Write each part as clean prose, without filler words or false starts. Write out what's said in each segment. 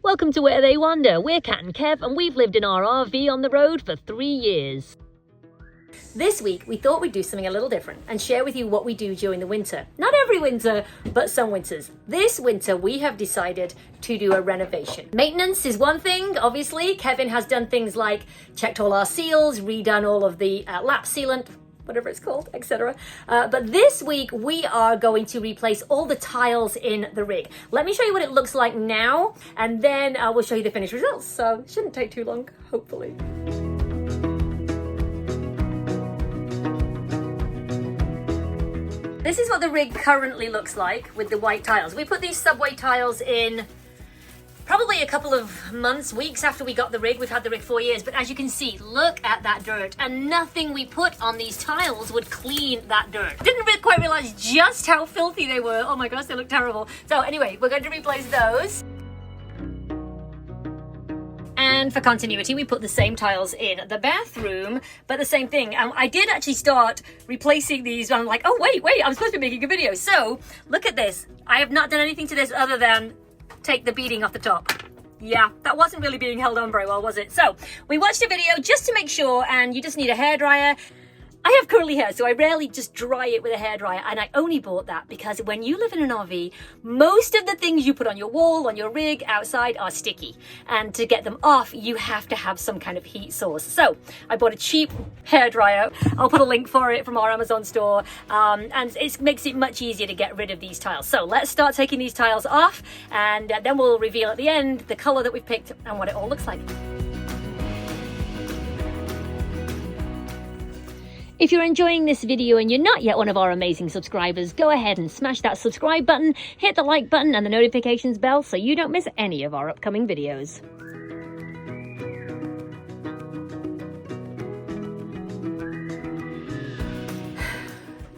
Welcome to Where They Wander. We're Kat and Kev, and we've lived in our RV on the road for 3 years. This week, we thought we'd do something a little different and share with you what we do during the winter. Not every winter, but some winters. This winter, we have decided to do a renovation. Maintenance is one thing, obviously. Kevin has done things like checked all our seals, redone all of the lap sealant, whatever it's called, etc. But this week, we are going to replace all the tiles in the rig. Let me show you what it looks like now, and then we'll show you the finished results. So it shouldn't take too long, hopefully. This is what the rig currently looks like with the white tiles. We put these subway tiles in probably a couple of months, weeks after we got the rig. We've had the rig 4 years, but as you can see, look at that dirt. And nothing we put on these tiles would clean that dirt. Didn't quite realize just how filthy they were. Oh my gosh, they look terrible. So anyway, we're going to replace those. And for continuity, we put the same tiles in the bathroom, but the same thing. I did actually start replacing these, and I'm like, oh, wait, I'm supposed to be making a video. So look at this. I have not done anything to this other than take the beading off the top. Yeah, that wasn't really being held on very well, was it? So we watched a video just to make sure, and you just need a hairdryer. I have curly hair, so I rarely just dry it with a hairdryer, and I only bought that because when you live in an RV, most of the things you put on your wall, on your rig, outside are sticky. And to get them off, you have to have some kind of heat source. So I bought a cheap hairdryer. I'll put a link for it from our Amazon store, and it makes it much easier to get rid of these tiles. So let's start taking these tiles off, and then we'll reveal at the end the color that we've picked and what it all looks like. If you're enjoying this video and you're not yet one of our amazing subscribers, go ahead and smash that subscribe button, hit the like button and the notifications bell so you don't miss any of our upcoming videos.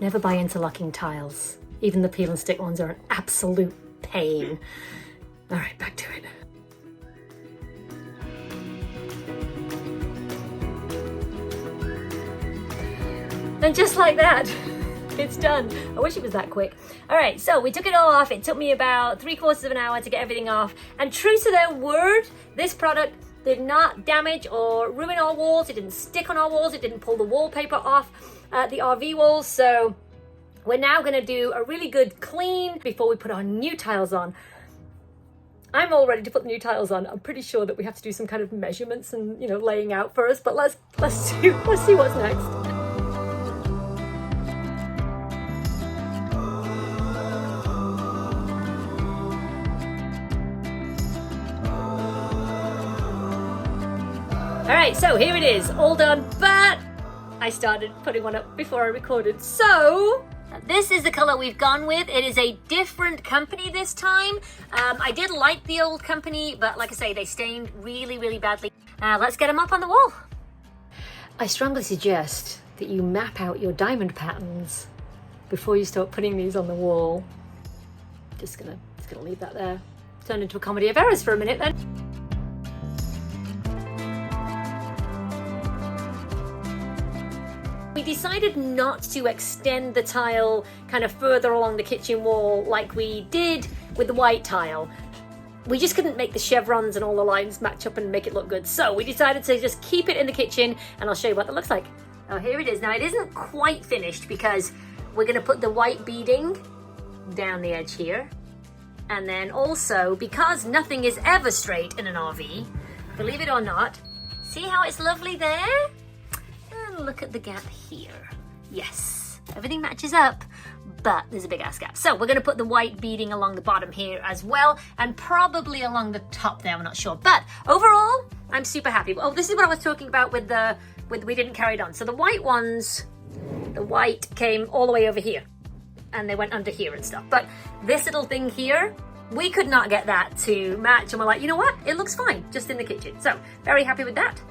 Never buy interlocking tiles. Even the peel and stick ones are an absolute pain. All right, back to it. And just like that, it's done. I wish it was that quick. All right, so we took it all off. It took me about 3/4 of an hour to get everything off. And true to their word, this product did not damage or ruin our walls. It didn't stick on our walls. It didn't pull the wallpaper off the RV walls. So we're now gonna do a really good clean before we put our new tiles on. I'm all ready to put the new tiles on. I'm pretty sure that we have to do some kind of measurements and, you know, laying out for us, but let's see what's next. All right, so here it is, all done, but I started putting one up before I recorded. So this is the color we've gone with. It is a different company this time. I did like the old company, but like I say, they stained really, really badly. Let's get them up on the wall. I strongly suggest that you map out your diamond patterns before you start putting these on the wall. Just gonna leave that there. Turned into a comedy of errors for a minute then. We decided not to extend the tile kind of further along the kitchen wall like we did with the white tile. We just couldn't make the chevrons and all the lines match up and make it look good. So we decided to just keep it in the kitchen, and I'll show you what that looks like. Oh, here it is. Now it isn't quite finished because we're gonna put the white beading down the edge here. And then also, because nothing is ever straight in an RV, believe it or not, see how it's lovely there? Look at the gap here. Yes, everything matches up, but there's a big ass gap. So we're going to put the white beading along the bottom here as well, and probably along the top there, I'm not sure. But overall, I'm super happy. Oh, this is what I was talking about with we didn't carry it on. So the white ones, the white came all the way over here, and they went under here and stuff. But this little thing here, we could not get that to match, and we're like, you know what? It looks fine, just in the kitchen. So very happy with that.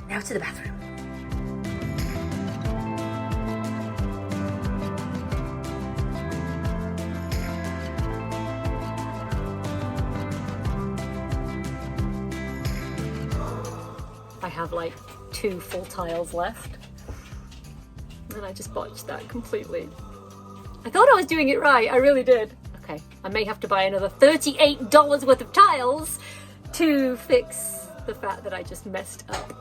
Now to the bathroom. I have like 2 full tiles left, and I just botched that completely. I thought I was doing it right, I really did. Okay, I may have to buy another $38 worth of tiles to fix the fact that I just messed up.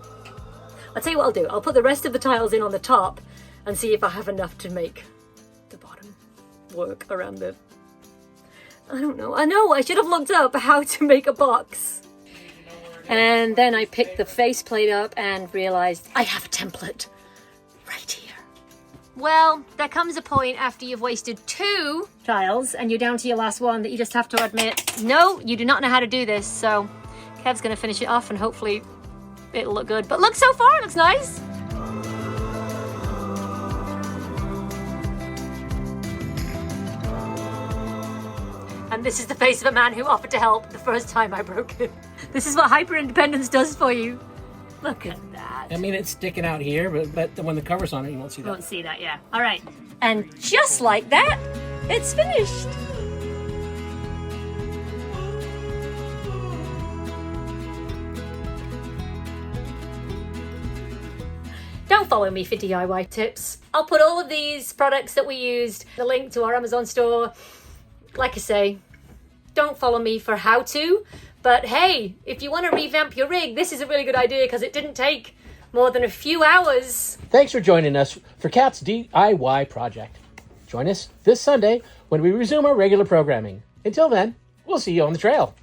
I'll tell you what I'll do. I'll put the rest of the tiles in on the top and see if I have enough to make the bottom work around the... I don't know. I know, I should have looked up how to make a box. And then I picked the faceplate up and realized I have a template right here. Well, there comes a point after you've wasted 2 tiles and you're down to your last one that you just have to admit, no, you do not know how to do this. So Kev's going to finish it off and hopefully it'll look good. But look, so far it looks nice. And this is the face of a man who offered to help the first time I broke it. This is what hyper-independence does for you. Look at that. I mean, it's sticking out here, but when the cover's on it, you won't see that. You won't see that, yeah. All right. And just like that, it's finished. Don't follow me for DIY tips. I'll put all of these products that we used, the link to our Amazon store. Like I say, don't follow me for how to, but hey, if you want to revamp your rig, this is a really good idea because it didn't take more than a few hours. Thanks for joining us for Kat's DIY project. Join us this Sunday when we resume our regular programming. Until then, we'll see you on the trail.